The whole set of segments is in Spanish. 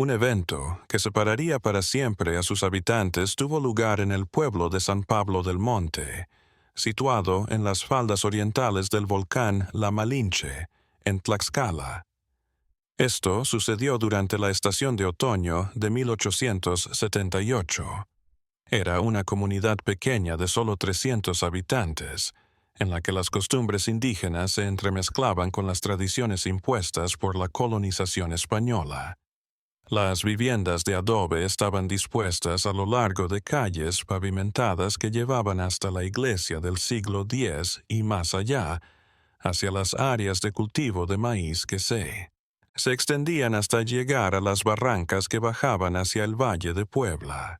Un evento que separaría para siempre a sus habitantes tuvo lugar en el pueblo de San Pablo del Monte, situado en las faldas orientales del volcán La Malinche, en Tlaxcala. Esto sucedió durante la estación de otoño de 1878. Era una comunidad pequeña de solo 300 habitantes, en la que las costumbres indígenas se entremezclaban con las tradiciones impuestas por la colonización española. Las viviendas de adobe estaban dispuestas a lo largo de calles pavimentadas que llevaban hasta la iglesia del siglo X y más allá, hacia las áreas de cultivo de maíz que se extendían hasta llegar a las barrancas que bajaban hacia el Valle de Puebla.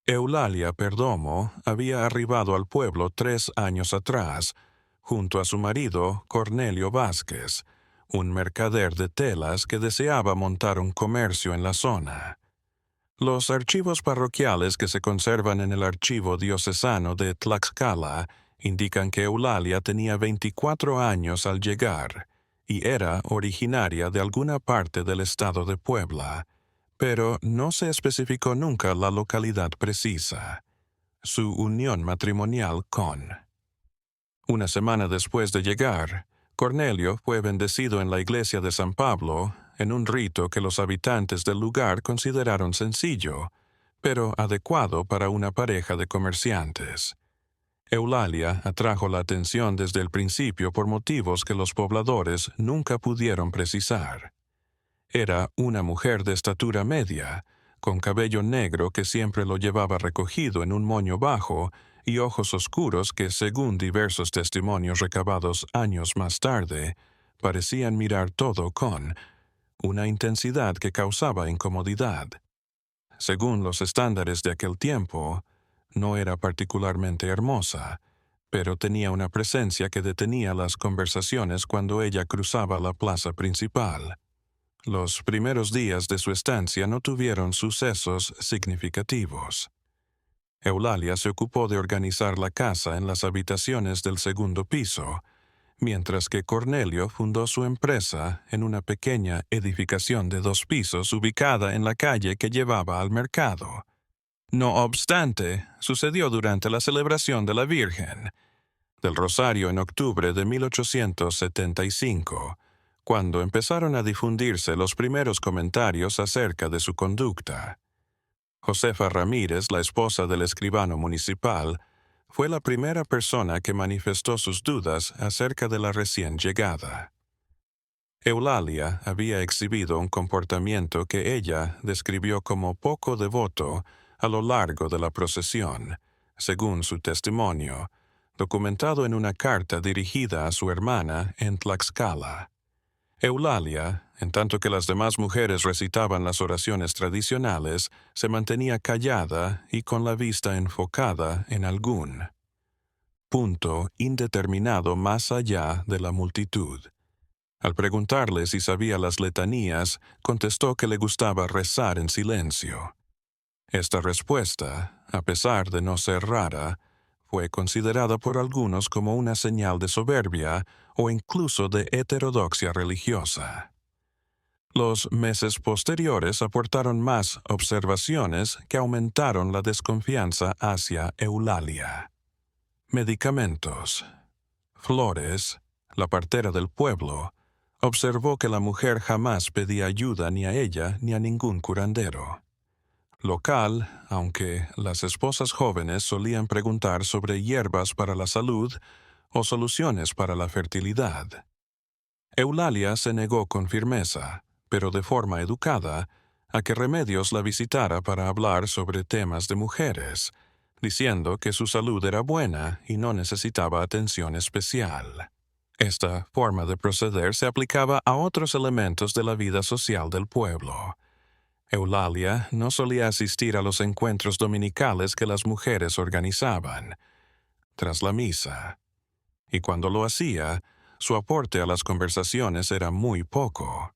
Eulalia Perdomo había arribado al pueblo 3 años atrás, junto a su marido Cornelio Vázquez, un mercader de telas que deseaba montar un comercio en la zona. Los archivos parroquiales que se conservan en el archivo diocesano de Tlaxcala indican que Eulalia tenía 24 años al llegar y era originaria de alguna parte del estado de Puebla, pero no se especificó nunca la localidad precisa. Su unión matrimonial con. Una semana después de llegar, Cornelio fue bendecido en la iglesia de San Pablo, en un rito que los habitantes del lugar consideraron sencillo, pero adecuado para una pareja de comerciantes. Eulalia atrajo la atención desde el principio por motivos que los pobladores nunca pudieron precisar. Era una mujer de estatura media, con cabello negro que siempre lo llevaba recogido en un moño bajo y ojos oscuros que, según diversos testimonios recabados años más tarde, parecían mirar todo con una intensidad que causaba incomodidad. Según los estándares de aquel tiempo, no era particularmente hermosa, pero tenía una presencia que detenía las conversaciones cuando ella cruzaba la plaza principal. Los primeros días de su estancia no tuvieron sucesos significativos. Eulalia se ocupó de organizar la casa en las habitaciones del segundo piso, mientras que Cornelio fundó su empresa en una pequeña edificación de 2 pisos ubicada en la calle que llevaba al mercado. No obstante, sucedió durante la celebración de la Virgen del Rosario en octubre de 1875, cuando empezaron a difundirse los primeros comentarios acerca de su conducta. Josefa Ramírez, la esposa del escribano municipal, fue la primera persona que manifestó sus dudas acerca de la recién llegada. Eulalia había exhibido un comportamiento que ella describió como poco devoto a lo largo de la procesión, según su testimonio, documentado en una carta dirigida a su hermana en Tlaxcala. Eulalia, en tanto que las demás mujeres recitaban las oraciones tradicionales, se mantenía callada y con la vista enfocada en algún punto indeterminado más allá de la multitud. Al preguntarle si sabía las letanías, contestó que le gustaba rezar en silencio. Esta respuesta, a pesar de no ser rara, fue considerada por algunos como una señal de soberbia o incluso de heterodoxia religiosa. Los meses posteriores aportaron más observaciones que aumentaron la desconfianza hacia Eulalia. Medicamentos. Flores, la partera del pueblo, observó que la mujer jamás pedía ayuda ni a ella ni a ningún curandero. Local, aunque las esposas jóvenes solían preguntar sobre hierbas para la salud o soluciones para la fertilidad. Eulalia se negó con firmeza, pero de forma educada, a que Remedios la visitara para hablar sobre temas de mujeres, diciendo que su salud era buena y no necesitaba atención especial. Esta forma de proceder se aplicaba a otros elementos de la vida social del pueblo. Eulalia no solía asistir a los encuentros dominicales que las mujeres organizaban, tras la misa, y cuando lo hacía, su aporte a las conversaciones era muy poco.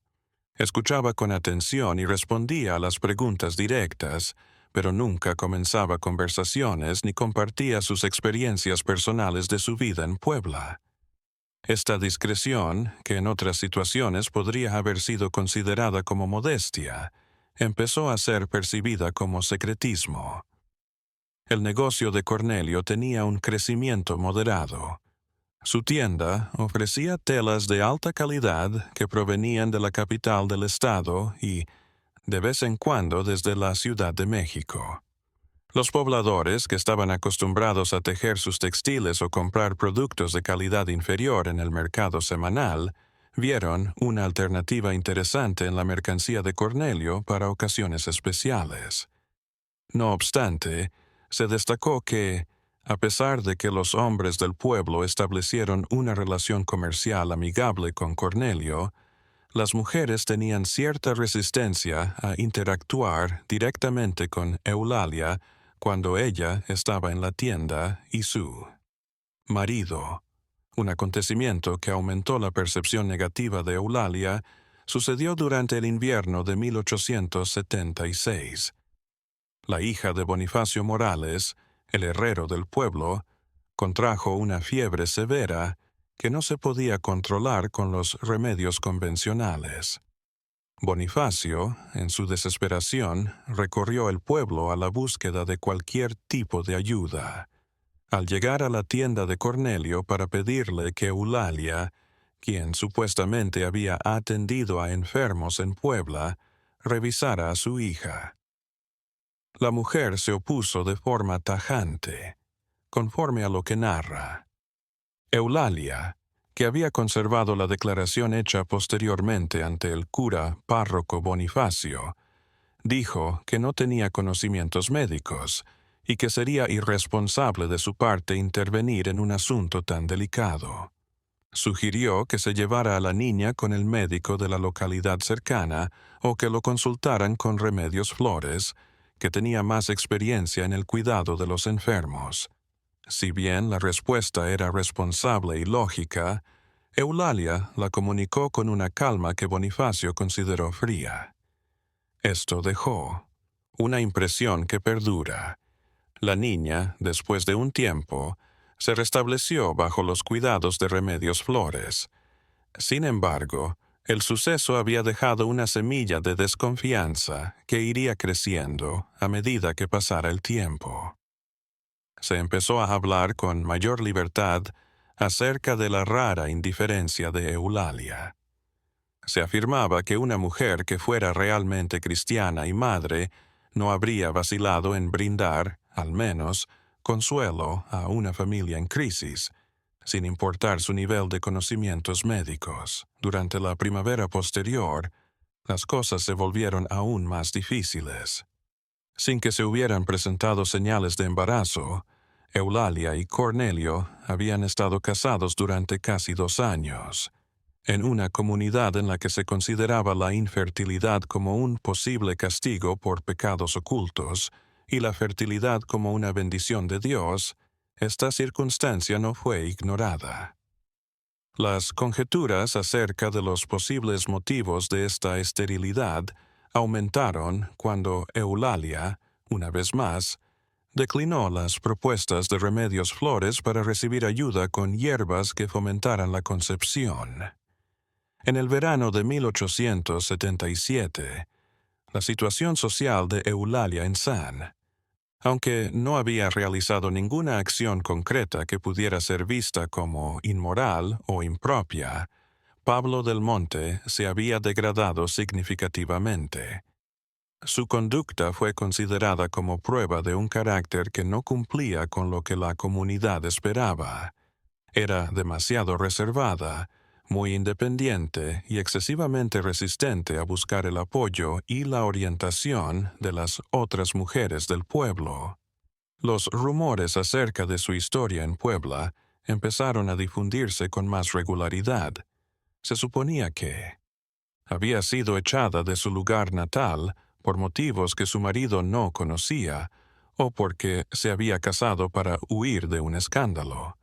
Escuchaba con atención y respondía a las preguntas directas, pero nunca comenzaba conversaciones ni compartía sus experiencias personales de su vida en Puebla. Esta discreción, que en otras situaciones podría haber sido considerada como modestia, empezó a ser percibida como secretismo. El negocio de Cornelio tenía un crecimiento moderado. Su tienda ofrecía telas de alta calidad que provenían de la capital del estado y, de vez en cuando, desde la Ciudad de México. Los pobladores, que estaban acostumbrados a tejer sus textiles o comprar productos de calidad inferior en el mercado semanal, vieron una alternativa interesante en la mercancía de Cornelio para ocasiones especiales. No obstante, se destacó que, a pesar de que los hombres del pueblo establecieron una relación comercial amigable con Cornelio, las mujeres tenían cierta resistencia a interactuar directamente con Eulalia cuando ella estaba en la tienda y su marido. Un acontecimiento que aumentó la percepción negativa de Eulalia sucedió durante el invierno de 1876. La hija de Bonifacio Morales, el herrero del pueblo, contrajo una fiebre severa que no se podía controlar con los remedios convencionales. Bonifacio, en su desesperación, recorrió el pueblo a la búsqueda de cualquier tipo de ayuda. Al llegar a la tienda de Cornelio para pedirle que Eulalia, quien supuestamente había atendido a enfermos en Puebla, revisara a su hija. La mujer se opuso de forma tajante, conforme a lo que narra. Eulalia, que había conservado la declaración hecha posteriormente ante el cura párroco Bonifacio, dijo que no tenía conocimientos médicos y que sería irresponsable de su parte intervenir en un asunto tan delicado. Sugirió que se llevara a la niña con el médico de la localidad cercana o que lo consultaran con Remedios Flores, que tenía más experiencia en el cuidado de los enfermos. Si bien la respuesta era responsable y lógica, Eulalia la comunicó con una calma que Bonifacio consideró fría. Esto dejó una impresión que perdura. La niña, después de un tiempo, se restableció bajo los cuidados de Remedios Flores. Sin embargo, el suceso había dejado una semilla de desconfianza que iría creciendo a medida que pasara el tiempo. Se empezó a hablar con mayor libertad acerca de la rara indiferencia de Eulalia. Se afirmaba que una mujer que fuera realmente cristiana y madre no habría vacilado en brindar, al menos, consuelo a una familia en crisis, sin importar su nivel de conocimientos médicos. Durante la primavera posterior, las cosas se volvieron aún más difíciles. Sin que se hubieran presentado señales de embarazo, Eulalia y Cornelio habían estado casados durante casi 2 años. En una comunidad en la que se consideraba la infertilidad como un posible castigo por pecados ocultos y la fertilidad como una bendición de Dios, esta circunstancia no fue ignorada. Las conjeturas acerca de los posibles motivos de esta esterilidad aumentaron cuando Eulalia, una vez más, declinó las propuestas de Remedios Flores para recibir ayuda con hierbas que fomentaran la concepción. En el verano de 1877, la situación social de Eulalia en San, aunque no había realizado ninguna acción concreta que pudiera ser vista como inmoral o impropia, Pablo del Monte se había degradado significativamente. Su conducta fue considerada como prueba de un carácter que no cumplía con lo que la comunidad esperaba. Era demasiado reservada, muy independiente y excesivamente resistente a buscar el apoyo y la orientación de las otras mujeres del pueblo. Los rumores acerca de su historia en Puebla empezaron a difundirse con más regularidad. Se suponía que había sido echada de su lugar natal por motivos que su marido no conocía o porque se había casado para huir de un escándalo.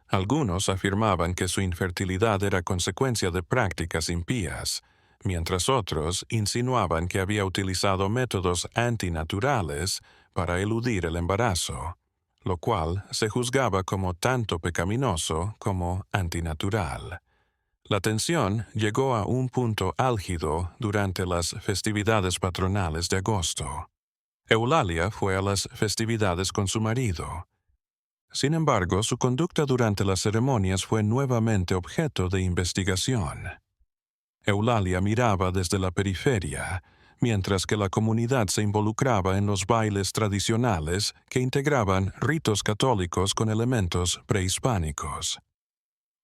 Algunos afirmaban que su infertilidad era consecuencia de prácticas impías, mientras otros insinuaban que había utilizado métodos antinaturales para eludir el embarazo, lo cual se juzgaba como tanto pecaminoso como antinatural. La tensión llegó a un punto álgido durante las festividades patronales de agosto. Eulalia fue a las festividades con su marido. Sin embargo, su conducta durante las ceremonias fue nuevamente objeto de investigación. Eulalia miraba desde la periferia, mientras que la comunidad se involucraba en los bailes tradicionales que integraban ritos católicos con elementos prehispánicos.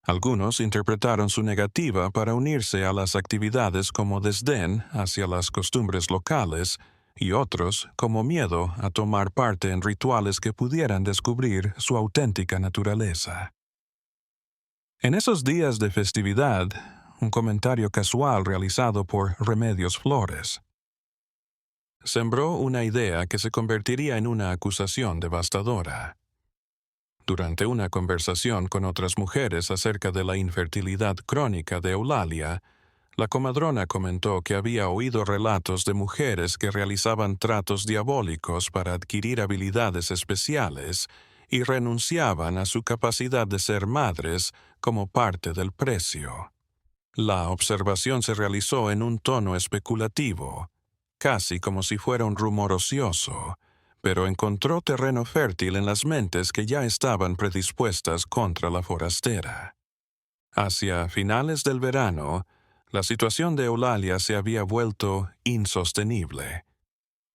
Algunos interpretaron su negativa para unirse a las actividades como desdén hacia las costumbres locales y otros como miedo a tomar parte en rituales que pudieran descubrir su auténtica naturaleza. En esos días de festividad, un comentario casual realizado por Remedios Flores sembró una idea que se convertiría en una acusación devastadora. Durante una conversación con otras mujeres acerca de la infertilidad crónica de Eulalia, la comadrona comentó que había oído relatos de mujeres que realizaban tratos diabólicos para adquirir habilidades especiales y renunciaban a su capacidad de ser madres como parte del precio. La observación se realizó en un tono especulativo, casi como si fuera un rumor ocioso, pero encontró terreno fértil en las mentes que ya estaban predispuestas contra la forastera. Hacia finales del verano, la situación de Eulalia se había vuelto insostenible.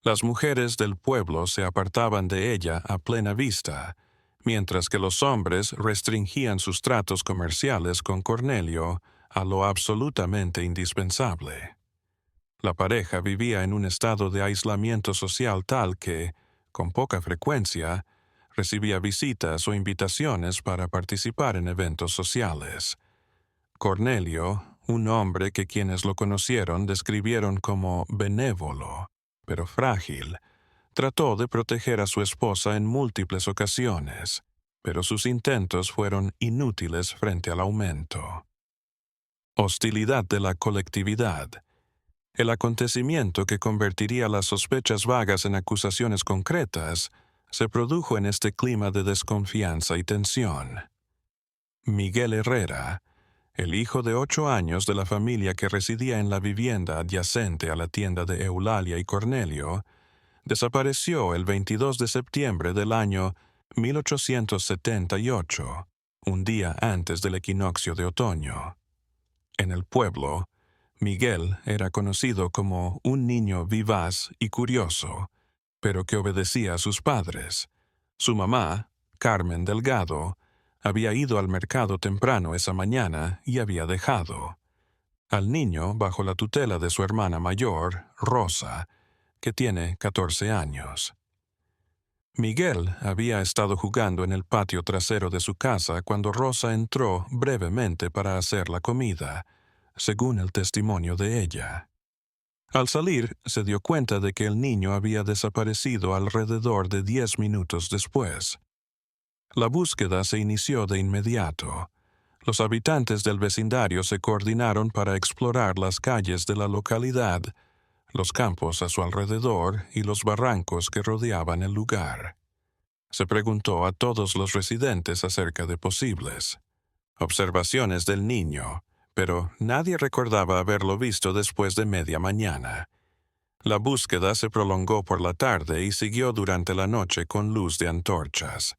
Las mujeres del pueblo se apartaban de ella a plena vista, mientras que los hombres restringían sus tratos comerciales con Cornelio a lo absolutamente indispensable. La pareja vivía en un estado de aislamiento social tal que, con poca frecuencia, recibía visitas o invitaciones para participar en eventos sociales. Cornelio, un hombre que quienes lo conocieron describieron como benévolo, pero frágil, trató de proteger a su esposa en múltiples ocasiones, pero sus intentos fueron inútiles frente al aumento. Hostilidad de la colectividad. El acontecimiento que convertiría las sospechas vagas en acusaciones concretas se produjo en este clima de desconfianza y tensión. Miguel Herrera, el hijo de 8 años de la familia que residía en la vivienda adyacente a la tienda de Eulalia y Cornelio, desapareció el 22 de septiembre del año 1878, un día antes del equinoccio de otoño. En el pueblo, Miguel era conocido como un niño vivaz y curioso, pero que obedecía a sus padres. Su mamá, Carmen Delgado, había ido al mercado temprano esa mañana y había dejado al niño bajo la tutela de su hermana mayor, Rosa, que tiene 14 años. Miguel había estado jugando en el patio trasero de su casa cuando Rosa entró brevemente para hacer la comida, según el testimonio de ella. Al salir, se dio cuenta de que el niño había desaparecido alrededor de 10 minutos después. La búsqueda se inició de inmediato. Los habitantes del vecindario se coordinaron para explorar las calles de la localidad, los campos a su alrededor y los barrancos que rodeaban el lugar. Se preguntó a todos los residentes acerca de posibles observaciones del niño, pero nadie recordaba haberlo visto después de media mañana. La búsqueda se prolongó por la tarde y siguió durante la noche con luz de antorchas.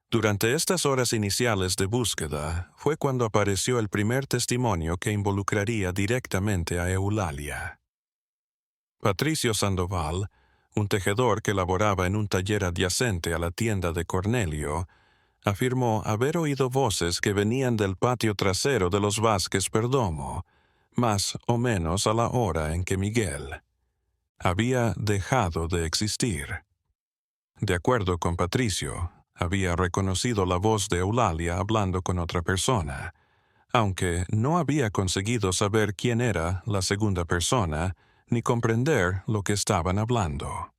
Durante estas horas iniciales de búsqueda fue cuando apareció el primer testimonio que involucraría directamente a Eulalia. Patricio Sandoval, un tejedor que laboraba en un taller adyacente a la tienda de Cornelio, afirmó haber oído voces que venían del patio trasero de los Vázquez Perdomo, más o menos a la hora en que Miguel había dejado de existir. De acuerdo con Patricio, había reconocido la voz de Eulalia hablando con otra persona, aunque no había conseguido saber quién era la segunda persona ni comprender lo que estaban hablando.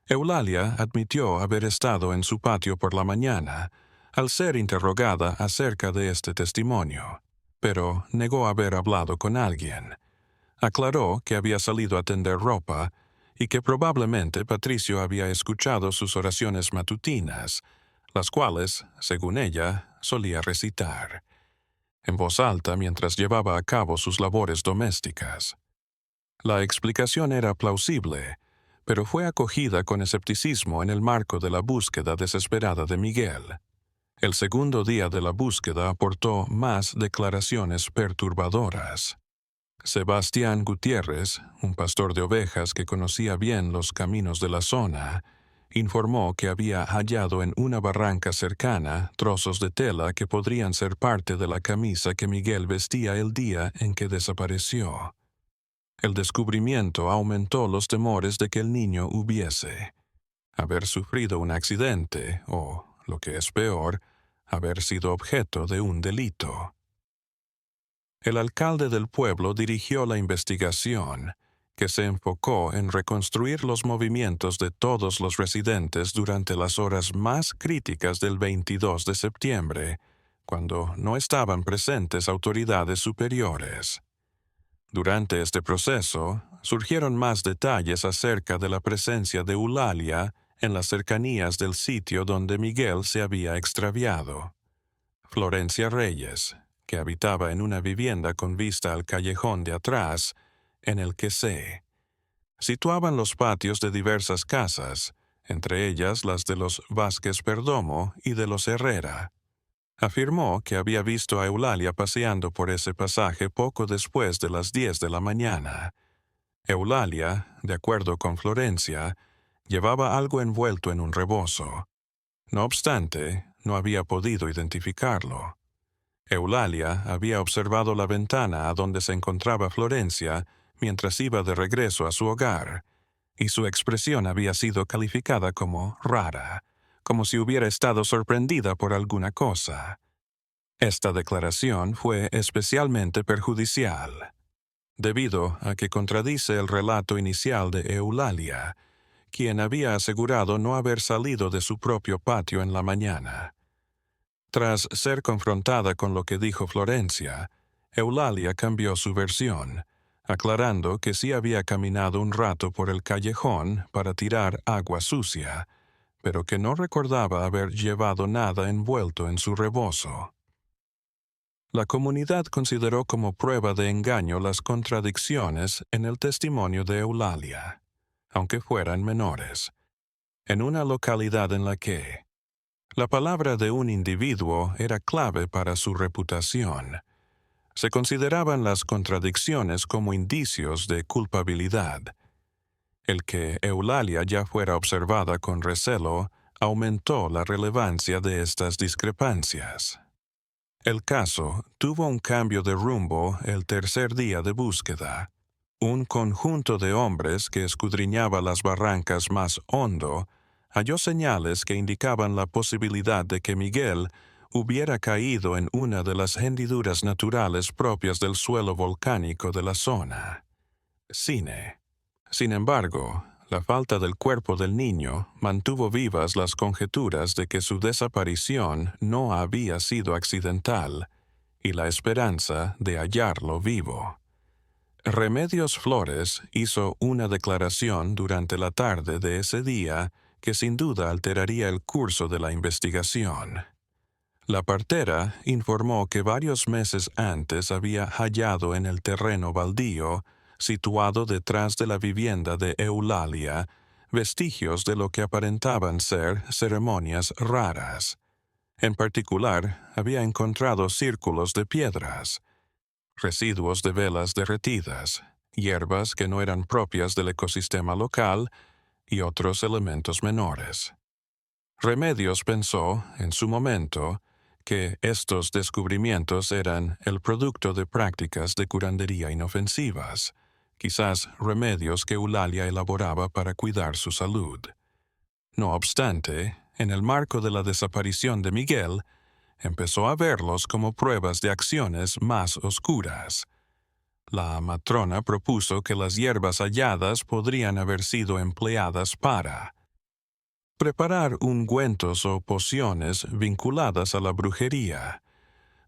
Eulalia admitió haber estado en su patio por la mañana, al ser interrogada acerca de este testimonio, pero negó haber hablado con alguien. Aclaró que había salido a tender ropa y que probablemente Patricio había escuchado sus oraciones matutinas, las cuales, según ella, solía recitar. en voz alta mientras llevaba a cabo sus labores domésticas. La explicación era plausible, pero fue acogida con escepticismo en el marco de la búsqueda desesperada de Miguel. El segundo día de la búsqueda aportó más declaraciones perturbadoras. Sebastián Gutiérrez, un pastor de ovejas que conocía bien los caminos de la zona, informó que había hallado en una barranca cercana trozos de tela que podrían ser parte de la camisa que Miguel vestía el día en que desapareció. El descubrimiento aumentó los temores de que el niño hubiese haber sufrido un accidente o, lo que es peor, haber sido objeto de un delito. El alcalde del pueblo dirigió la investigación, que se enfocó en reconstruir los movimientos de todos los residentes durante las horas más críticas del 22 de septiembre, cuando no estaban presentes autoridades superiores. Durante este proceso, surgieron más detalles acerca de la presencia de Eulalia en las cercanías del sitio donde Miguel se había extraviado. Florencia Reyes, que habitaba en una vivienda con vista al callejón de atrás, en el que se situaban los patios de diversas casas, entre ellas las de los Vázquez Perdomo y de los Herrera. Afirmó que había visto a Eulalia paseando por ese pasaje poco después de las 10 de la mañana. Eulalia, de acuerdo con Florencia, llevaba algo envuelto en un rebozo. No obstante, no había podido identificarlo. Eulalia había observado la ventana a donde se encontraba Florencia mientras iba de regreso a su hogar, y su expresión había sido calificada como rara, como si hubiera estado sorprendida por alguna cosa. Esta declaración fue especialmente perjudicial, debido a que contradice el relato inicial de Eulalia, quien había asegurado no haber salido de su propio patio en la mañana. Tras ser confrontada con lo que dijo Florencia, Eulalia cambió su versión, aclarando que sí había caminado un rato por el callejón para tirar agua sucia, pero que no recordaba haber llevado nada envuelto en su rebozo. La comunidad consideró como prueba de engaño las contradicciones en el testimonio de Eulalia, aunque fueran menores, en una localidad en la que la palabra de un individuo era clave para su reputación. Se consideraban las contradicciones como indicios de culpabilidad. El que Eulalia ya fuera observada con recelo aumentó la relevancia de estas discrepancias. El caso tuvo un cambio de rumbo el tercer día de búsqueda. Un conjunto de hombres que escudriñaba las barrancas más hondo halló señales que indicaban la posibilidad de que Miguel hubiera caído en una de las hendiduras naturales propias del suelo volcánico de la zona. Cine. Sin embargo, la falta del cuerpo del niño mantuvo vivas las conjeturas de que su desaparición no había sido accidental y la esperanza de hallarlo vivo. Remedios Flores hizo una declaración durante la tarde de ese día que sin duda alteraría el curso de la investigación. La partera informó que varios meses antes había hallado en el terreno baldío, situado detrás de la vivienda de Eulalia, vestigios de lo que aparentaban ser ceremonias raras. En particular, había encontrado círculos de piedras, residuos de velas derretidas, hierbas que no eran propias del ecosistema local y otros elementos menores. Remedios pensó, en su momento, que estos descubrimientos eran el producto de prácticas de curandería inofensivas, quizás remedios que Eulalia elaboraba para cuidar su salud. No obstante, en el marco de la desaparición de Miguel, empezó a verlos como pruebas de acciones más oscuras. La matrona propuso que las hierbas halladas podrían haber sido empleadas para preparar ungüentos o pociones vinculadas a la brujería.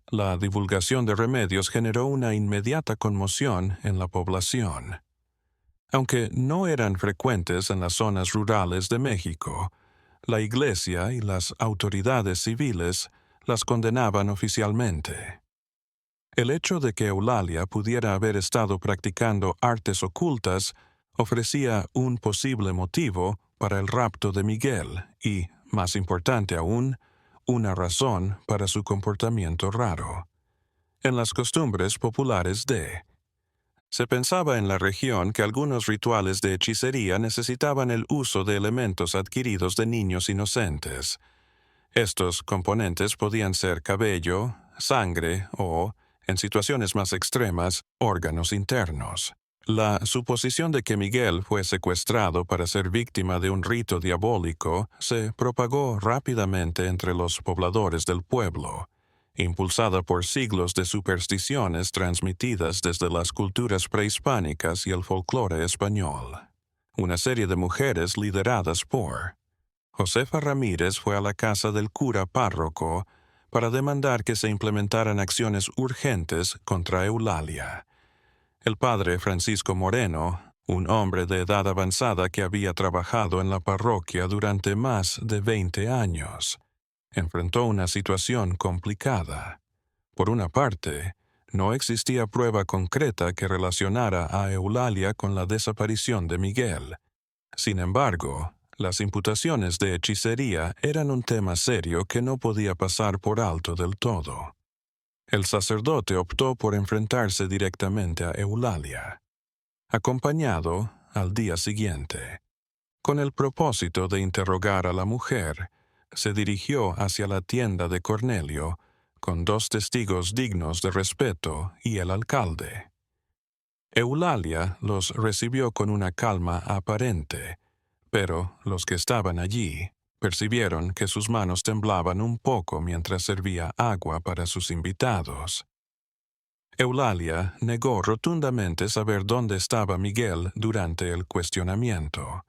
La divulgación de remedios generó una inmediata conmoción en la población. Aunque no eran frecuentes en las zonas rurales de México, la Iglesia y las autoridades civiles las condenaban oficialmente. El hecho de que Eulalia pudiera haber estado practicando artes ocultas ofrecía un posible motivo para el rapto de Miguel y, más importante aún, una razón para su comportamiento raro. En las costumbres populares se pensaba en la región que algunos rituales de hechicería necesitaban el uso de elementos adquiridos de niños inocentes. Estos componentes podían ser cabello, sangre o, en situaciones más extremas, órganos internos. La suposición de que Miguel fue secuestrado para ser víctima de un rito diabólico se propagó rápidamente entre los pobladores del pueblo, impulsada por siglos de supersticiones transmitidas desde las culturas prehispánicas y el folclore español. Una serie de mujeres lideradas por Josefa Ramírez fue a la casa del cura párroco para demandar que se implementaran acciones urgentes contra Eulalia. El padre Francisco Moreno, un hombre de edad avanzada que había trabajado en la parroquia durante más de 20 años, enfrentó una situación complicada. Por una parte, no existía prueba concreta que relacionara a Eulalia con la desaparición de Miguel. Sin embargo, las imputaciones de hechicería eran un tema serio que no podía pasar por alto del todo. El sacerdote optó por enfrentarse directamente a Eulalia, acompañado al día siguiente. Con el propósito de interrogar a la mujer, se dirigió hacia la tienda de Cornelio, con 2 testigos dignos de respeto y el alcalde. Eulalia los recibió con una calma aparente, pero los que estaban allí percibieron que sus manos temblaban un poco mientras servía agua para sus invitados. Eulalia negó rotundamente saber dónde estaba Miguel durante el cuestionamiento.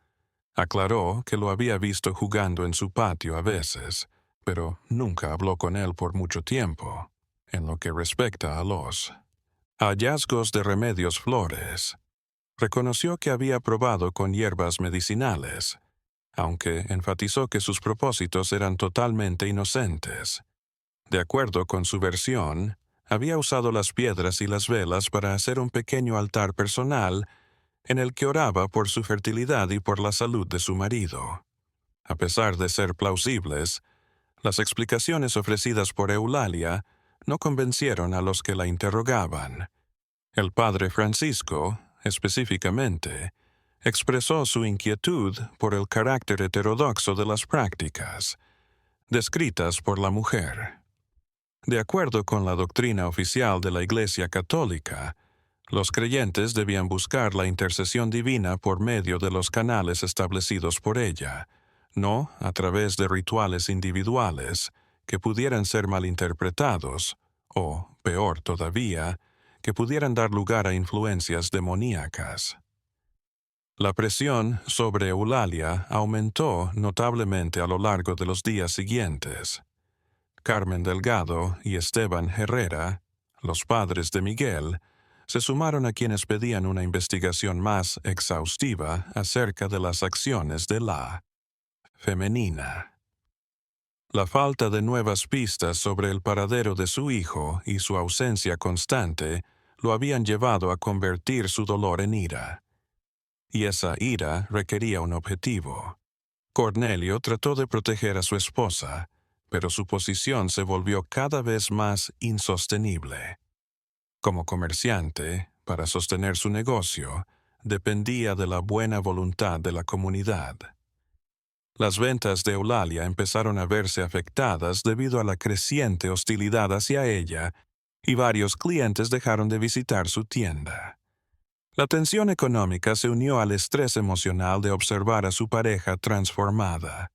Aclaró que lo había visto jugando en su patio a veces, pero nunca habló con él por mucho tiempo, en lo que respecta a los hallazgos de remedios flores. Reconoció que había probado con hierbas medicinales, aunque enfatizó que sus propósitos eran totalmente inocentes. De acuerdo con su versión, había usado las piedras y las velas para hacer un pequeño altar personal en el que oraba por su fertilidad y por la salud de su marido. A pesar de ser plausibles, las explicaciones ofrecidas por Eulalia no convencieron a los que la interrogaban. El padre Francisco, específicamente, expresó su inquietud por el carácter heterodoxo de las prácticas, descritas por la mujer. De acuerdo con la doctrina oficial de la Iglesia Católica, los creyentes debían buscar la intercesión divina por medio de los canales establecidos por ella, no a través de rituales individuales que pudieran ser malinterpretados o, peor todavía, que pudieran dar lugar a influencias demoníacas. La presión sobre Eulalia aumentó notablemente a lo largo de los días siguientes. Carmen Delgado y Esteban Herrera, los padres de Miguel, se sumaron a quienes pedían una investigación más exhaustiva acerca de las acciones de la femenina. La falta de nuevas pistas sobre el paradero de su hijo y su ausencia constante lo habían llevado a convertir su dolor en ira. Y esa ira requería un objetivo. Cornelio trató de proteger a su esposa, pero su posición se volvió cada vez más insostenible. Como comerciante, para sostener su negocio, dependía de la buena voluntad de la comunidad. Las ventas de Eulalia empezaron a verse afectadas debido a la creciente hostilidad hacia ella, y varios clientes dejaron de visitar su tienda. La tensión económica se unió al estrés emocional de observar a su pareja transformada.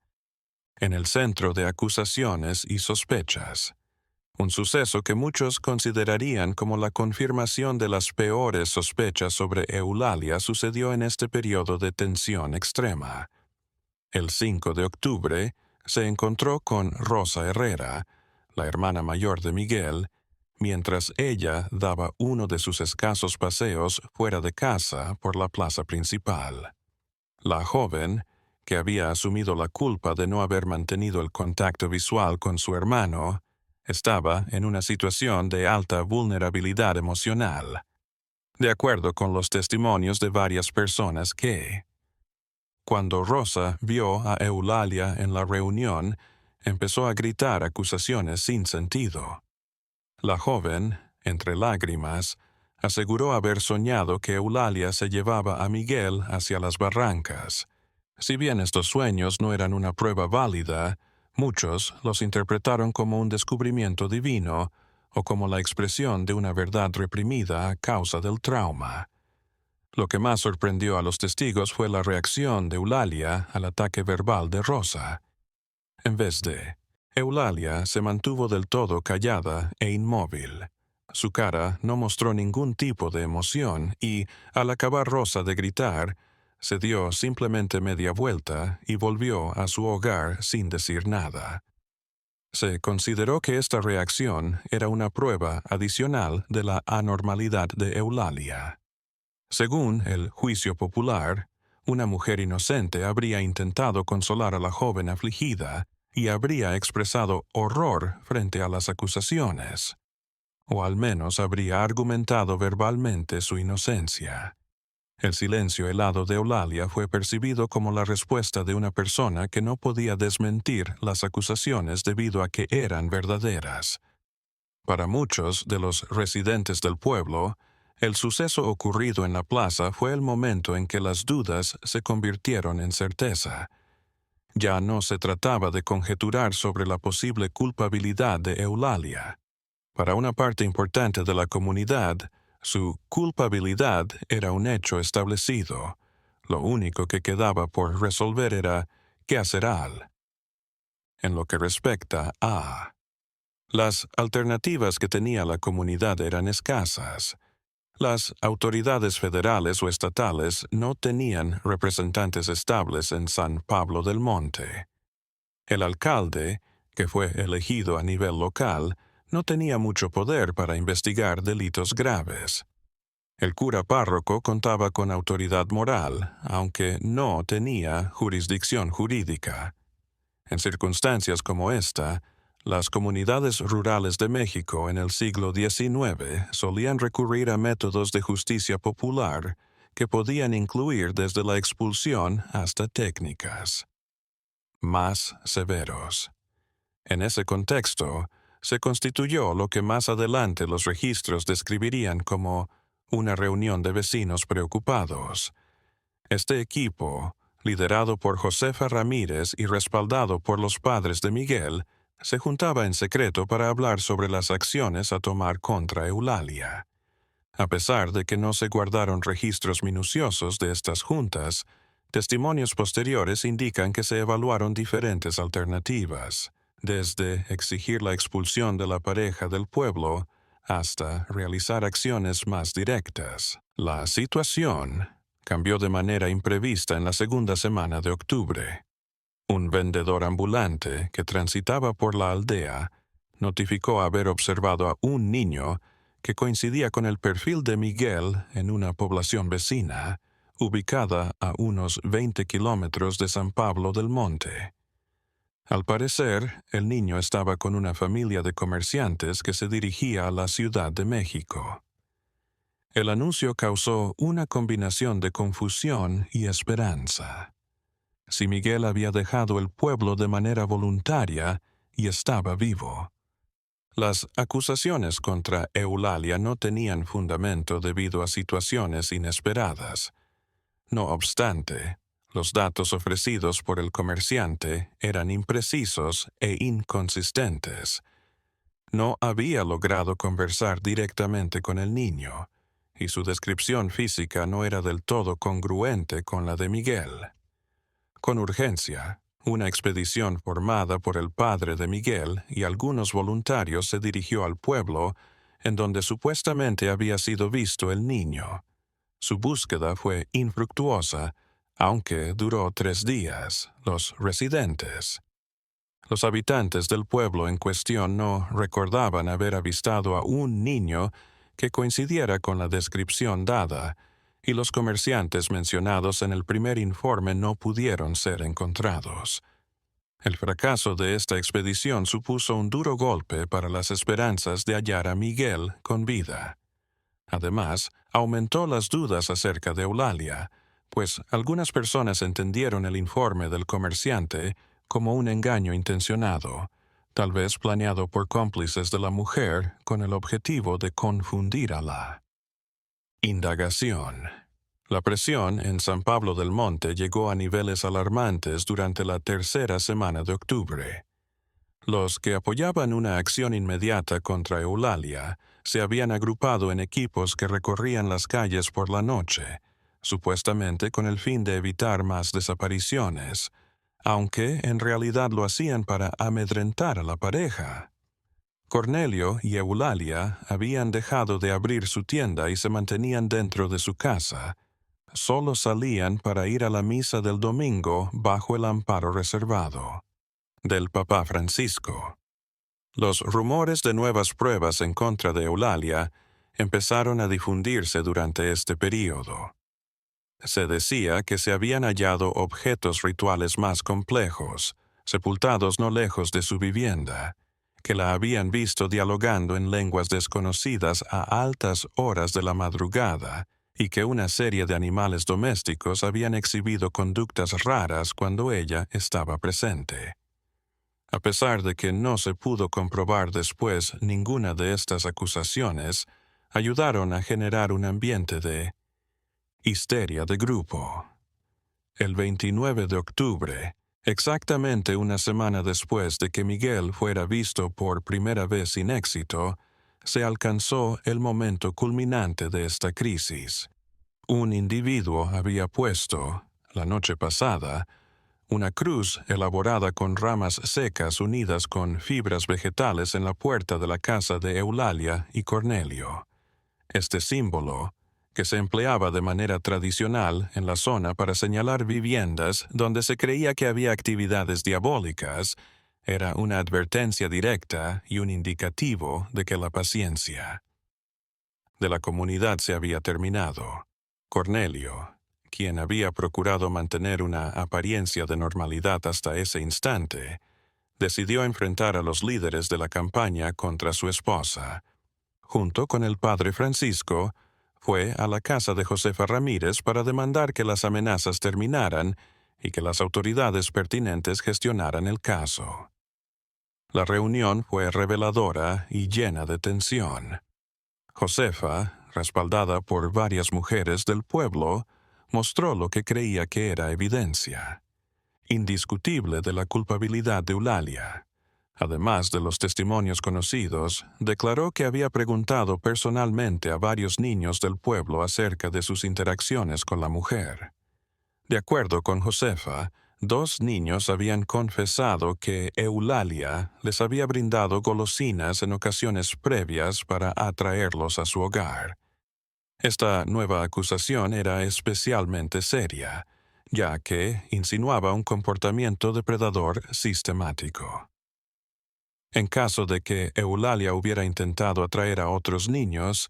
En el centro de acusaciones y sospechas, un suceso que muchos considerarían como la confirmación de las peores sospechas sobre Eulalia sucedió en este periodo de tensión extrema. El 5 de octubre se encontró con Rosa Herrera, la hermana mayor de Miguel, mientras ella daba uno de sus escasos paseos fuera de casa por la plaza principal. La joven, que había asumido la culpa de no haber mantenido el contacto visual con su hermano, Estaba en una situación de alta vulnerabilidad emocional, de acuerdo con los testimonios de varias personas que, cuando Rosa vio a Eulalia en la reunión, empezó a gritar acusaciones sin sentido. La joven, entre lágrimas, aseguró haber soñado que Eulalia se llevaba a Miguel hacia las barrancas. Si bien estos sueños no eran una prueba válida, muchos los interpretaron como un descubrimiento divino o como la expresión de una verdad reprimida a causa del trauma. Lo que más sorprendió a los testigos fue la reacción de Eulalia al ataque verbal de Rosa. En vez de, Eulalia se mantuvo del todo callada e inmóvil. Su cara no mostró ningún tipo de emoción y, al acabar Rosa de gritar, se dio simplemente media vuelta y volvió a su hogar sin decir nada. Se consideró que esta reacción era una prueba adicional de la anormalidad de Eulalia. Según el juicio popular, una mujer inocente habría intentado consolar a la joven afligida y habría expresado horror frente a las acusaciones, o al menos habría argumentado verbalmente su inocencia. El silencio helado de Eulalia fue percibido como la respuesta de una persona que no podía desmentir las acusaciones debido a que eran verdaderas. Para muchos de los residentes del pueblo, el suceso ocurrido en la plaza fue el momento en que las dudas se convirtieron en certeza. Ya no se trataba de conjeturar sobre la posible culpabilidad de Eulalia. Para una parte importante de la comunidad, su culpabilidad era un hecho establecido. Lo único que quedaba por resolver era qué hacer al. En lo que respecta a las alternativas que tenía la comunidad eran escasas. Las autoridades federales o estatales no tenían representantes estables en San Pablo del Monte. El alcalde, que fue elegido a nivel local, no tenía mucho poder para investigar delitos graves. El cura párroco contaba con autoridad moral, aunque no tenía jurisdicción jurídica. En circunstancias como esta, las comunidades rurales de México en el siglo XIX solían recurrir a métodos de justicia popular que podían incluir desde la expulsión hasta técnicas más severos. En ese contexto, se constituyó lo que más adelante los registros describirían como una reunión de vecinos preocupados. Este equipo, liderado por Josefa Ramírez y respaldado por los padres de Miguel, se juntaba en secreto para hablar sobre las acciones a tomar contra Eulalia. A pesar de que no se guardaron registros minuciosos de estas juntas, testimonios posteriores indican que se evaluaron diferentes alternativas, desde exigir la expulsión de la pareja del pueblo hasta realizar acciones más directas. La situación cambió de manera imprevista en la segunda semana de octubre. Un vendedor ambulante que transitaba por la aldea notificó haber observado a un niño que coincidía con el perfil de Miguel en una población vecina, ubicada a unos 20 kilómetros de San Pablo del Monte. Al parecer, el niño estaba con una familia de comerciantes que se dirigía a la Ciudad de México. El anuncio causó una combinación de confusión y esperanza. Si Miguel había dejado el pueblo de manera voluntaria y estaba vivo. Las acusaciones contra Eulalia no tenían fundamento debido a situaciones inesperadas. No obstante, los datos ofrecidos por el comerciante eran imprecisos e inconsistentes. No había logrado conversar directamente con el niño, y su descripción física no era del todo congruente con la de Miguel. Con urgencia, una expedición formada por el padre de Miguel y algunos voluntarios se dirigió al pueblo en donde supuestamente había sido visto el niño. Su búsqueda fue infructuosa, aunque duró 3 días. Los residentes. Los habitantes del pueblo en cuestión no recordaban haber avistado a un niño que coincidiera con la descripción dada, y los comerciantes mencionados en el primer informe no pudieron ser encontrados. El fracaso de esta expedición supuso un duro golpe para las esperanzas de hallar a Miguel con vida. Además, aumentó las dudas acerca de Eulalia, pues algunas personas entendieron el informe del comerciante como un engaño intencionado, tal vez planeado por cómplices de la mujer con el objetivo de confundirla. Indagación. La presión en San Pablo del Monte llegó a niveles alarmantes durante la tercera semana de octubre. Los que apoyaban una acción inmediata contra Eulalia se habían agrupado en equipos que recorrían las calles por la noche, supuestamente con el fin de evitar más desapariciones, aunque en realidad lo hacían para amedrentar a la pareja. Cornelio y Eulalia habían dejado de abrir su tienda y se mantenían dentro de su casa. Solo salían para ir a la misa del domingo bajo el amparo reservado del Papa Francisco. Los rumores de nuevas pruebas en contra de Eulalia empezaron a difundirse durante este período. Se decía que se habían hallado objetos rituales más complejos, sepultados no lejos de su vivienda, que la habían visto dialogando en lenguas desconocidas a altas horas de la madrugada, y que una serie de animales domésticos habían exhibido conductas raras cuando ella estaba presente. A pesar de que no se pudo comprobar después ninguna de estas acusaciones, ayudaron a generar un ambiente de histeria de grupo. El 29 de octubre, exactamente una semana después de que Miguel fuera visto por primera vez sin éxito, se alcanzó el momento culminante de esta crisis. Un individuo había puesto, la noche pasada, una cruz elaborada con ramas secas unidas con fibras vegetales en la puerta de la casa de Eulalia y Cornelio. Este símbolo, que se empleaba de manera tradicional en la zona para señalar viviendas donde se creía que había actividades diabólicas, era una advertencia directa y un indicativo de que la paciencia de la comunidad se había terminado. Cornelio, quien había procurado mantener una apariencia de normalidad hasta ese instante, decidió enfrentar a los líderes de la campaña contra su esposa. Junto con el padre Francisco, fue a la casa de Josefa Ramírez para demandar que las amenazas terminaran y que las autoridades pertinentes gestionaran el caso. La reunión fue reveladora y llena de tensión. Josefa, respaldada por varias mujeres del pueblo, mostró lo que creía que era evidencia indiscutible de la culpabilidad de Eulalia. Además de los testimonios conocidos, declaró que había preguntado personalmente a varios niños del pueblo acerca de sus interacciones con la mujer. De acuerdo con Josefa, 2 niños habían confesado que Eulalia les había brindado golosinas en ocasiones previas para atraerlos a su hogar. Esta nueva acusación era especialmente seria, ya que insinuaba un comportamiento depredador sistemático. En caso de que Eulalia hubiera intentado atraer a otros niños,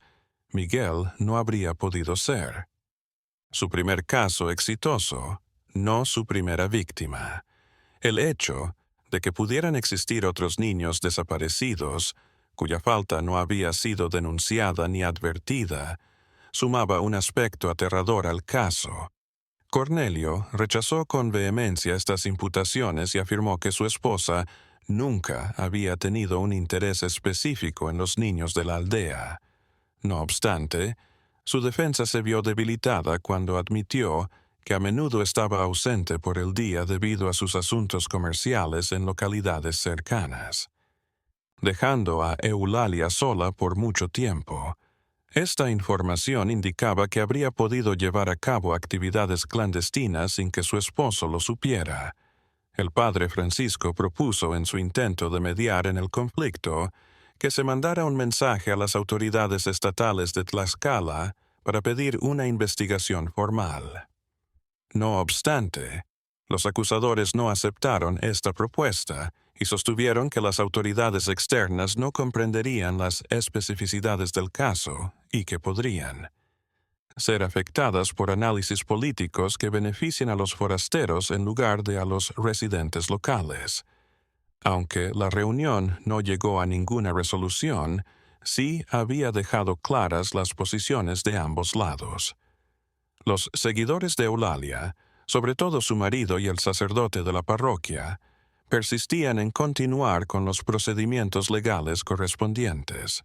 Miguel no habría podido ser su primer caso exitoso, no su primera víctima. El hecho de que pudieran existir otros niños desaparecidos, cuya falta no había sido denunciada ni advertida, sumaba un aspecto aterrador al caso. Cornelio rechazó con vehemencia estas imputaciones y afirmó que su esposa nunca había tenido un interés específico en los niños de la aldea. No obstante, su defensa se vio debilitada cuando admitió que a menudo estaba ausente por el día debido a sus asuntos comerciales en localidades cercanas, dejando a Eulalia sola por mucho tiempo. Esta información indicaba que habría podido llevar a cabo actividades clandestinas sin que su esposo lo supiera. El padre Francisco propuso en su intento de mediar en el conflicto que se mandara un mensaje a las autoridades estatales de Tlaxcala para pedir una investigación formal. No obstante, los acusadores no aceptaron esta propuesta y sostuvieron que las autoridades externas no comprenderían las especificidades del caso y que podrían ser afectadas por análisis políticos que beneficien a los forasteros en lugar de a los residentes locales. Aunque la reunión no llegó a ninguna resolución, sí había dejado claras las posiciones de ambos lados. Los seguidores de Eulalia, sobre todo su marido y el sacerdote de la parroquia, persistían en continuar con los procedimientos legales correspondientes.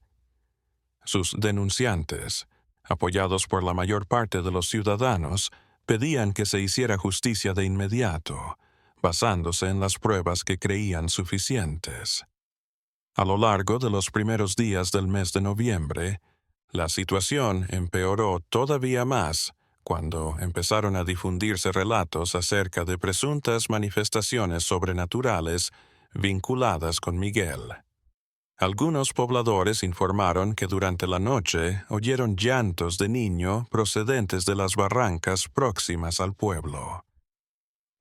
Sus denunciantes, apoyados por la mayor parte de los ciudadanos, pedían que se hiciera justicia de inmediato, basándose en las pruebas que creían suficientes. A lo largo de los primeros días del mes de noviembre, la situación empeoró todavía más cuando empezaron a difundirse relatos acerca de presuntas manifestaciones sobrenaturales vinculadas con Miguel. Algunos pobladores informaron que durante la noche oyeron llantos de niño procedentes de las barrancas próximas al pueblo.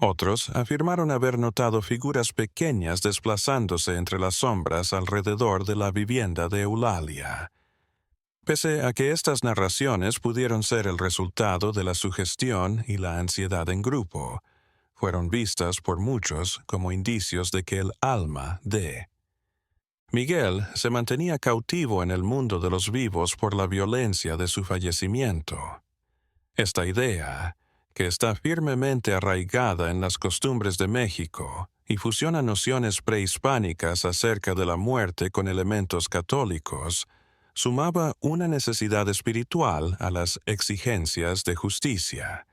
Otros afirmaron haber notado figuras pequeñas desplazándose entre las sombras alrededor de la vivienda de Eulalia. Pese a que estas narraciones pudieron ser el resultado de la sugestión y la ansiedad en grupo, fueron vistas por muchos como indicios de que el alma de Miguel se mantenía cautivo en el mundo de los vivos por la violencia de su fallecimiento. Esta idea, que está firmemente arraigada en las costumbres de México y fusiona nociones prehispánicas acerca de la muerte con elementos católicos, sumaba una necesidad espiritual a las exigencias de justicia.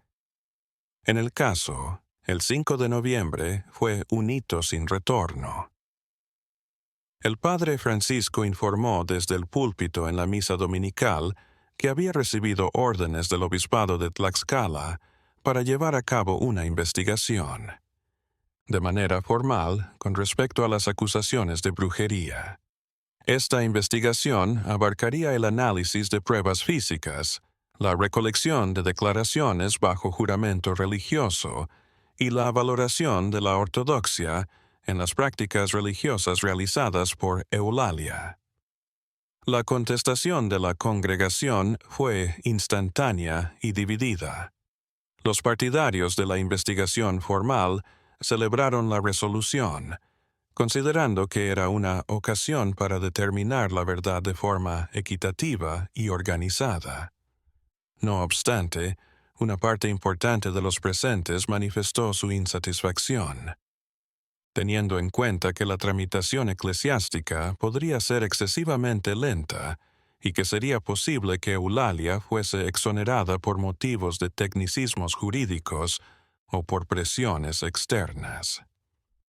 En el caso, el 5 de noviembre fue un hito sin retorno. El padre Francisco informó desde el púlpito en la misa dominical que había recibido órdenes del obispado de Tlaxcala para llevar a cabo una investigación, de manera formal, con respecto a las acusaciones de brujería. Esta investigación abarcaría el análisis de pruebas físicas, la recolección de declaraciones bajo juramento religioso y la valoración de la ortodoxia en las prácticas religiosas realizadas por Eulalia. La contestación de la congregación fue instantánea y dividida. Los partidarios de la investigación formal celebraron la resolución, considerando que era una ocasión para determinar la verdad de forma equitativa y organizada. No obstante, una parte importante de los presentes manifestó su insatisfacción. Teniendo en cuenta que la tramitación eclesiástica podría ser excesivamente lenta y que sería posible que Eulalia fuese exonerada por motivos de tecnicismos jurídicos o por presiones externas.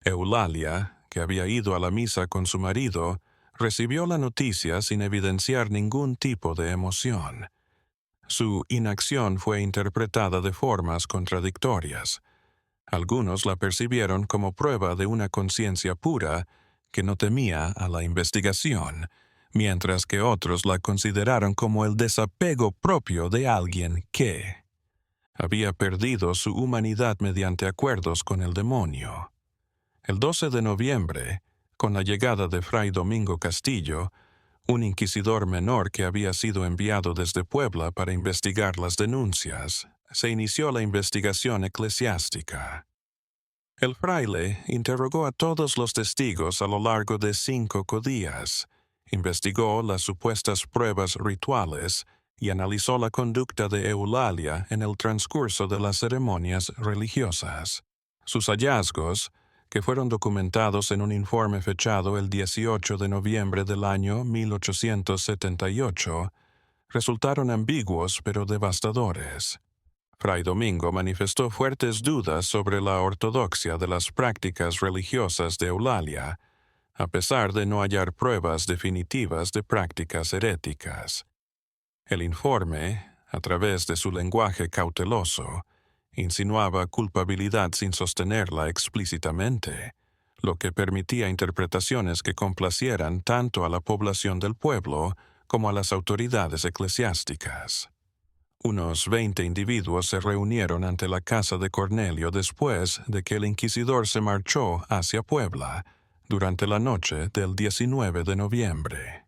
Eulalia, que había ido a la misa con su marido, recibió la noticia sin evidenciar ningún tipo de emoción. Su inacción fue interpretada de formas contradictorias. Algunos la percibieron como prueba de una conciencia pura que no temía a la investigación, mientras que otros la consideraron como el desapego propio de alguien que había perdido su humanidad mediante acuerdos con el demonio. El 12 de noviembre, con la llegada de Fray Domingo Castillo, un inquisidor menor que había sido enviado desde Puebla para investigar las denuncias, se inició la investigación eclesiástica. El fraile interrogó a todos los testigos a lo largo de 5 días, investigó las supuestas pruebas rituales y analizó la conducta de Eulalia en el transcurso de las ceremonias religiosas. Sus hallazgos, que fueron documentados en un informe fechado el 18 de noviembre del año 1878, resultaron ambiguos pero devastadores. Fray Domingo manifestó fuertes dudas sobre la ortodoxia de las prácticas religiosas de Eulalia, a pesar de no hallar pruebas definitivas de prácticas heréticas. El informe, a través de su lenguaje cauteloso, insinuaba culpabilidad sin sostenerla explícitamente, lo que permitía interpretaciones que complacieran tanto a la población del pueblo como a las autoridades eclesiásticas. Unos 20 individuos se reunieron ante la casa de Cornelio después de que el inquisidor se marchó hacia Puebla durante la noche del 19 de noviembre.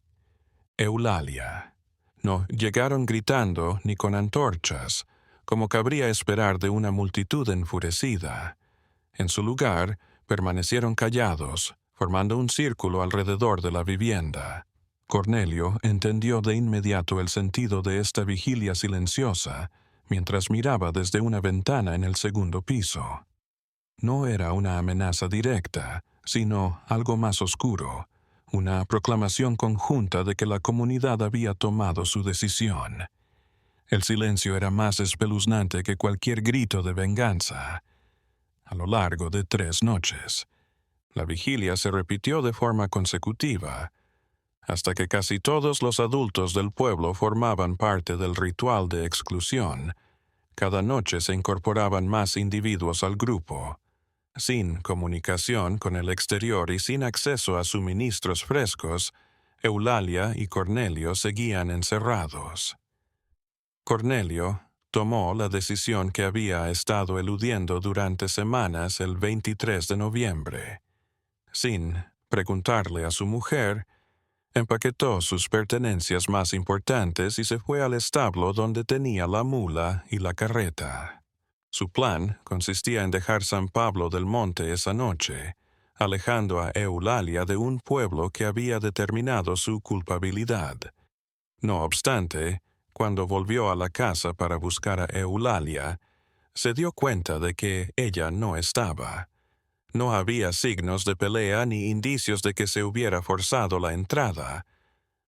Eulalia, No llegaron gritando ni con antorchas, como cabría esperar de una multitud enfurecida. En su lugar, permanecieron callados, formando un círculo alrededor de la vivienda. Cornelio entendió de inmediato el sentido de esta vigilia silenciosa, mientras miraba desde una ventana en el segundo piso. No era una amenaza directa, sino algo más oscuro, una proclamación conjunta de que la comunidad había tomado su decisión. El silencio era más espeluznante que cualquier grito de venganza. A lo largo de 3 noches, la vigilia se repitió de forma consecutiva, hasta que casi todos los adultos del pueblo formaban parte del ritual de exclusión. Cada noche se incorporaban más individuos al grupo. Sin comunicación con el exterior y sin acceso a suministros frescos, Eulalia y Cornelio seguían encerrados. Cornelio tomó la decisión que había estado eludiendo durante semanas el 23 de noviembre. Sin preguntarle a su mujer, empaquetó sus pertenencias más importantes y se fue al establo donde tenía la mula y la carreta. Su plan consistía en dejar San Pablo del Monte esa noche, alejando a Eulalia de un pueblo que había determinado su culpabilidad. No obstante, cuando volvió a la casa para buscar a Eulalia, se dio cuenta de que ella no estaba. No había signos de pelea ni indicios de que se hubiera forzado la entrada.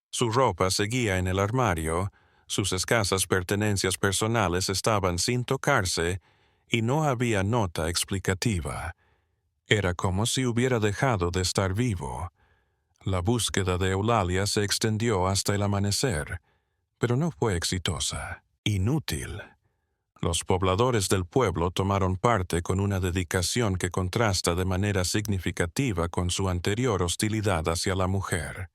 Su ropa seguía en el armario, sus escasas pertenencias personales estaban sin tocarse y no había nota explicativa. Era como si hubiera dejado de estar vivo. La búsqueda de Eulalia se extendió hasta el amanecer, pero no fue exitosa. Inútil. Los pobladores del pueblo tomaron parte con una dedicación que contrasta de manera significativa con su anterior hostilidad hacia la mujer.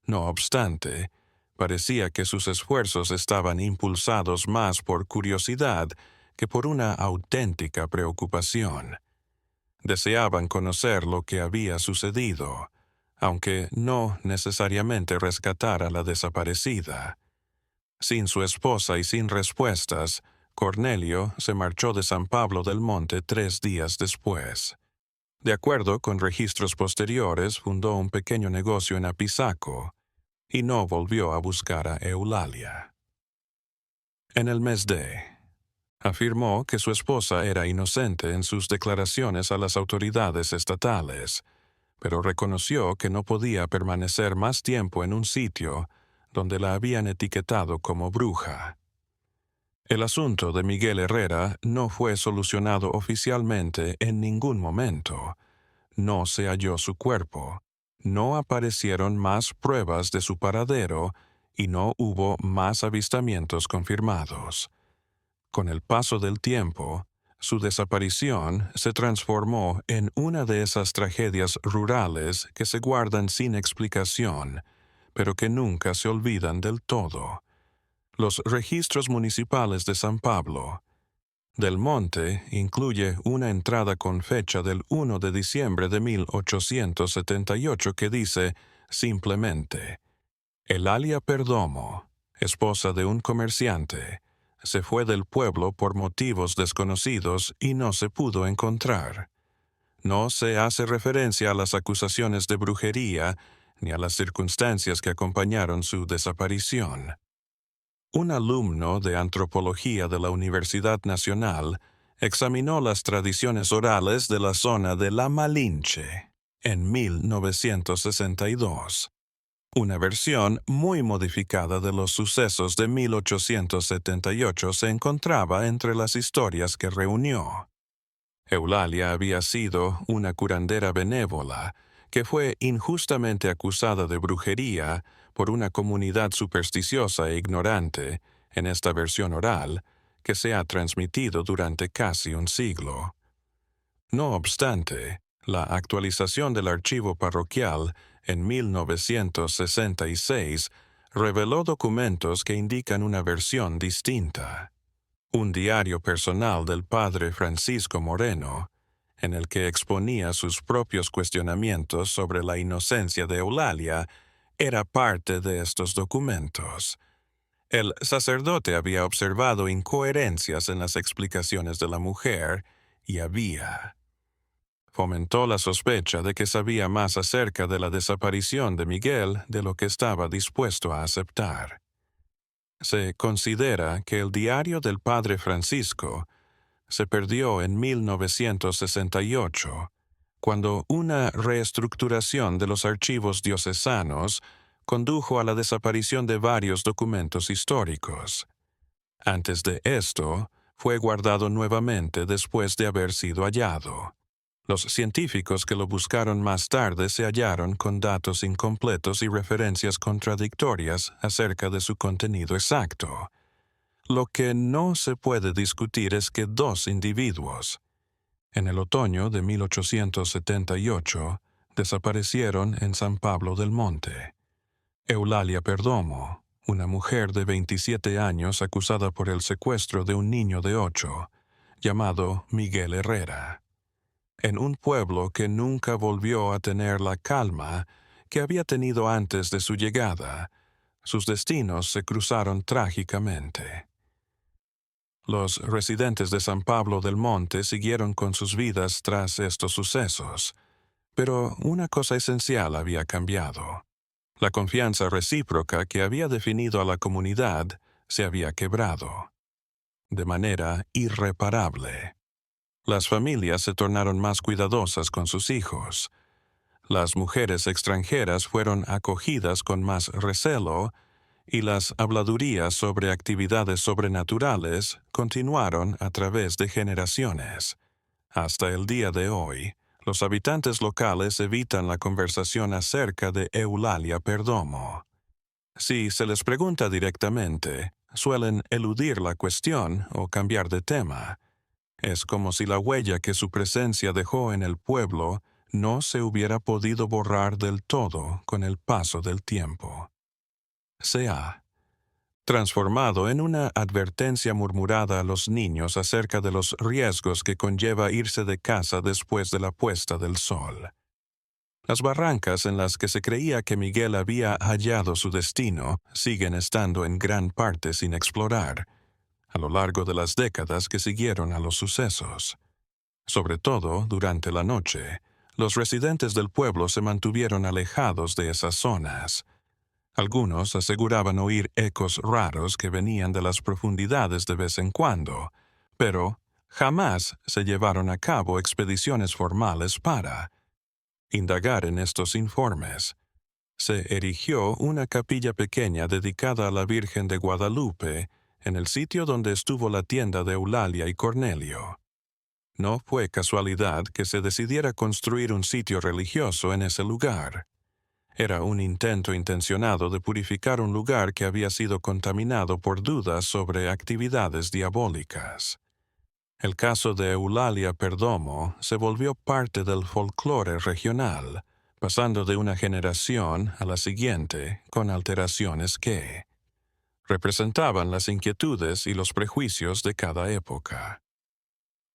No obstante, parecía que sus esfuerzos estaban impulsados más por curiosidad que por una auténtica preocupación. Deseaban conocer lo que había sucedido, aunque no necesariamente rescatar a la desaparecida. Sin su esposa y sin respuestas, Cornelio se marchó de San Pablo del Monte 3 días después. De acuerdo con registros posteriores, fundó un pequeño negocio en Apizaco y no volvió a buscar a Eulalia. En el mes de, afirmó que su esposa era inocente en sus declaraciones a las autoridades estatales, pero reconoció que no podía permanecer más tiempo en un sitio donde la habían etiquetado como bruja. El asunto de Miguel Herrera no fue solucionado oficialmente en ningún momento. No se halló su cuerpo, no aparecieron más pruebas de su paradero y no hubo más avistamientos confirmados. Con el paso del tiempo, su desaparición se transformó en una de esas tragedias rurales que se guardan sin explicación, pero que nunca se olvidan del todo. Los registros municipales de San Pablo del Monte incluye una entrada con fecha del 1 de diciembre de 1878 que dice simplemente: Eulalia Perdomo, esposa de un comerciante, se fue del pueblo por motivos desconocidos y no se pudo encontrar. No se hace referencia a las acusaciones de brujería ni a las circunstancias que acompañaron su desaparición. Un alumno de antropología de la Universidad Nacional examinó las tradiciones orales de la zona de La Malinche en 1962. Una versión muy modificada de los sucesos de 1878 se encontraba entre las historias que reunió. Eulalia había sido una curandera benévola que fue injustamente acusada de brujería por una comunidad supersticiosa e ignorante, en esta versión oral, que se ha transmitido durante casi un siglo. No obstante, la actualización del archivo parroquial en 1966 reveló documentos que indican una versión distinta. Un diario personal del padre Francisco Moreno, en el que exponía sus propios cuestionamientos sobre la inocencia de Eulalia, era parte de estos documentos. El sacerdote había observado incoherencias en las explicaciones de la mujer y fomentó la sospecha de que sabía más acerca de la desaparición de Miguel de lo que estaba dispuesto a aceptar. Se considera que el diario del padre Francisco se perdió en 1968, cuando una reestructuración de los archivos diocesanos condujo a la desaparición de varios documentos históricos. Antes de esto, fue guardado nuevamente después de haber sido hallado. Los científicos que lo buscaron más tarde se hallaron con datos incompletos y referencias contradictorias acerca de su contenido exacto. Lo que no se puede discutir es que dos individuos, en el otoño de 1878, desaparecieron en San Pablo del Monte. Eulalia Perdomo, una mujer de 27 años acusada por el secuestro de un niño de 8, llamado Miguel Herrera. En un pueblo que nunca volvió a tener la calma que había tenido antes de su llegada, sus destinos se cruzaron trágicamente. Los residentes de San Pablo del Monte siguieron con sus vidas tras estos sucesos, pero una cosa esencial había cambiado. La confianza recíproca que había definido a la comunidad se había quebrado, de manera irreparable. Las familias se tornaron más cuidadosas con sus hijos. Las mujeres extranjeras fueron acogidas con más recelo y las habladurías sobre actividades sobrenaturales continuaron a través de generaciones. Hasta el día de hoy, los habitantes locales evitan la conversación acerca de Eulalia Perdomo. Si se les pregunta directamente, suelen eludir la cuestión o cambiar de tema. Es como si la huella que su presencia dejó en el pueblo no se hubiera podido borrar del todo con el paso del tiempo. Se ha transformado en una advertencia murmurada a los niños acerca de los riesgos que conlleva irse de casa después de la puesta del sol. Las barrancas en las que se creía que Miguel había hallado su destino siguen estando en gran parte sin explorar, a lo largo de las décadas que siguieron a los sucesos. Sobre todo, durante la noche, los residentes del pueblo se mantuvieron alejados de esas zonas. Algunos aseguraban oír ecos raros que venían de las profundidades de vez en cuando, pero jamás se llevaron a cabo expediciones formales para indagar en estos informes. Se erigió una capilla pequeña dedicada a la Virgen de Guadalupe en el sitio donde estuvo la tienda de Eulalia y Cornelio. No fue casualidad que se decidiera construir un sitio religioso en ese lugar. Era un intento intencionado de purificar un lugar que había sido contaminado por dudas sobre actividades diabólicas. El caso de Eulalia Perdomo se volvió parte del folclore regional, pasando de una generación a la siguiente con alteraciones que representaban las inquietudes y los prejuicios de cada época.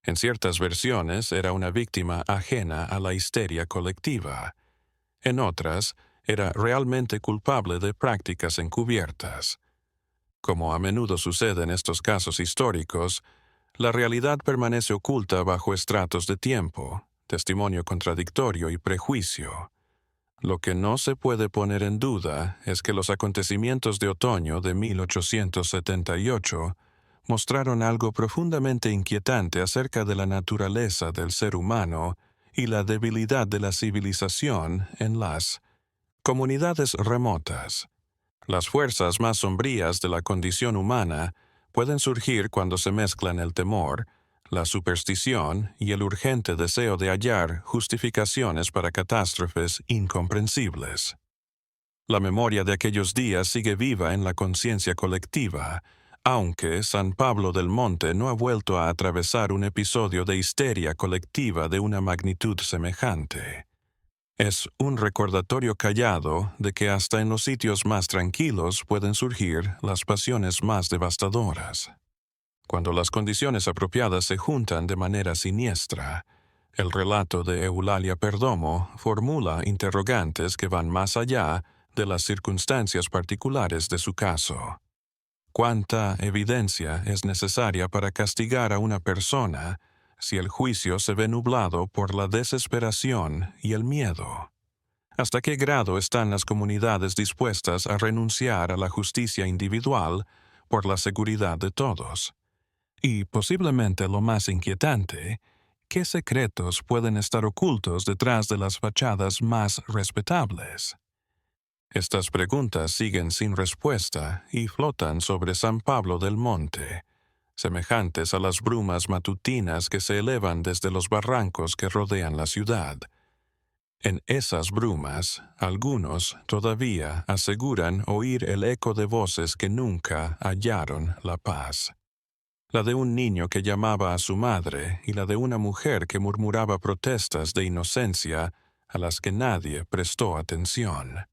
En ciertas versiones era una víctima ajena a la histeria colectiva. En otras, era realmente culpable de prácticas encubiertas. Como a menudo sucede en estos casos históricos, la realidad permanece oculta bajo estratos de tiempo, testimonio contradictorio y prejuicio. Lo que no se puede poner en duda es que los acontecimientos de otoño de 1878 mostraron algo profundamente inquietante acerca de la naturaleza del ser humano y la debilidad de la civilización en las comunidades remotas. Las fuerzas más sombrías de la condición humana pueden surgir cuando se mezclan el temor, la superstición y el urgente deseo de hallar justificaciones para catástrofes incomprensibles. La memoria de aquellos días sigue viva en la conciencia colectiva, aunque San Pablo del Monte no ha vuelto a atravesar un episodio de histeria colectiva de una magnitud semejante. Es un recordatorio callado de que hasta en los sitios más tranquilos pueden surgir las pasiones más devastadoras. Cuando las condiciones apropiadas se juntan de manera siniestra, el relato de Eulalia Perdomo formula interrogantes que van más allá de las circunstancias particulares de su caso. ¿Cuánta evidencia es necesaria para castigar a una persona si el juicio se ve nublado por la desesperación y el miedo? ¿Hasta qué grado están las comunidades dispuestas a renunciar a la justicia individual por la seguridad de todos? Y posiblemente lo más inquietante, ¿qué secretos pueden estar ocultos detrás de las fachadas más respetables? Estas preguntas siguen sin respuesta y flotan sobre San Pablo del Monte, semejantes a las brumas matutinas que se elevan desde los barrancos que rodean la ciudad. En esas brumas, algunos todavía aseguran oír el eco de voces que nunca hallaron la paz. La de un niño que llamaba a su madre y la de una mujer que murmuraba protestas de inocencia a las que nadie prestó atención.